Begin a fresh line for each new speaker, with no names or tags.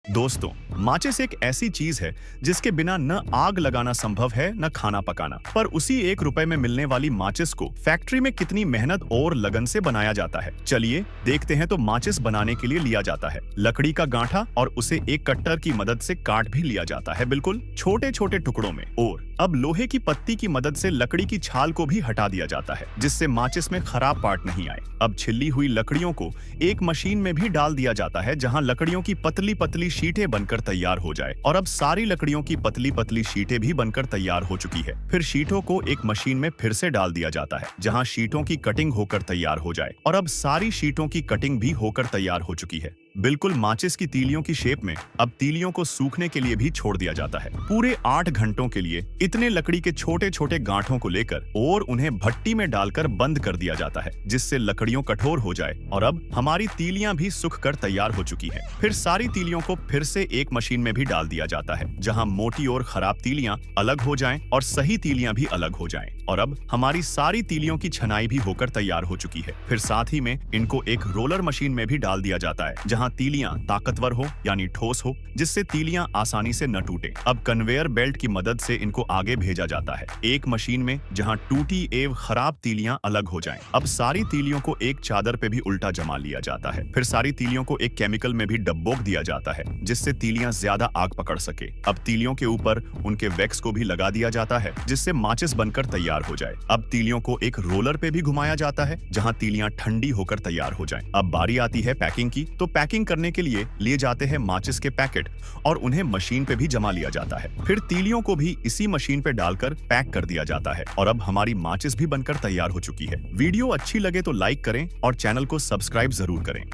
दोस्तों, माचिस एक ऐसी चीज है जिसके बिना न आग लगाना संभव है न खाना पकाना। पर उसी 1 रुपए में मिलने वाली माचिस को फैक्ट्री में कितनी मेहनत और लगन से बनाया जाता है। चलिए देखते हैं। तो माचिस बनाने के लिए लिया जाता है लकड़ी का गांठा और उसे एक कट्टर की मदद से काट भी लिया जाता है, बिल्कुल छोटे छोटे टुकड़ों में। और अब लोहे की पत्ती की मदद से लकड़ी की छाल को भी हटा दिया जाता है, जिससे माचिस में खराब पार्ट नहीं आए। अब छिली हुई लकड़ियों को एक मशीन में भी डाल दिया जाता है, जहां लकड़ियों की पतली पतली शीटें बनकर तैयार हो जाए। और अब सारी लकड़ियों की पतली पतली शीटें भी बनकर तैयार हो चुकी है। फिर शीटों को एक मशीन में फिर से डाल दिया जाता है, जहां शीटों की कटिंग होकर तैयार हो जाए। और अब सारी शीटों की कटिंग भी होकर तैयार हो चुकी है, बिल्कुल माचिस की तीलियों की शेप में। अब तीलियों को सूखने के लिए भी छोड़ दिया जाता है पूरे 8 घंटों के लिए। इतने लकड़ी के छोटे छोटे गांठों को लेकर और उन्हें भट्टी में डालकर बंद कर दिया जाता है, जिससे लकड़ियों कठोर हो जाए। और अब हमारी तीलियां भी सूख कर तैयार हो चुकी हैं। फिर सारी तीलियों को फिर से एक मशीन में भी डाल दिया जाता है, जहां मोटी और खराब तीलियां अलग हो जाएं और सही तीलियां भी अलग हो जाएं। और अब हमारी सारी तीलियों की छनाई भी होकर तैयार हो चुकी है। फिर साथ ही में इनको एक रोलर मशीन में भी डाल दिया जाता है, जहां तीलियां ताकतवर हो यानी ठोस हो, जिससे तीलियां आसानी से न टूटे। अब कन्वेयर बेल्ट की मदद से इनको आगे भेजा जाता है एक मशीन में, जहां टूटी एवं खराब तीलियां अलग हो जाएं। अब सारी तीलियों को एक चादर पे भी उल्टा जमा लिया जाता है। फिर सारी तीलियों को एक केमिकल में भी डब्बोक दिया जाता है, जिससे तीलियां ज्यादा आग पकड़ सके। अब तीलियों के ऊपर उनके वैक्स को भी लगा दिया जाता है, जिससे माचिस बनकर तैयार हो जाए। अब तीलियों को एक रोलर पे भी घुमाया जाता है, जहां तीलियां ठंडी होकर तैयार हो जाएं। अब बारी आती है पैकिंग की। तो पैकिंग करने के लिए लिए जाते हैं माचिस के पैकेट और उन्हें मशीन पे भी जमा लिया जाता है। फिर तीलियों को भी इसी मशीन पे डालकर पैक कर दिया जाता है। और अब हमारी माचिस भी बनकर तैयार हो चुकी है। वीडियो अच्छी लगे तो लाइक करें और चैनल को सब्सक्राइब जरूर करें।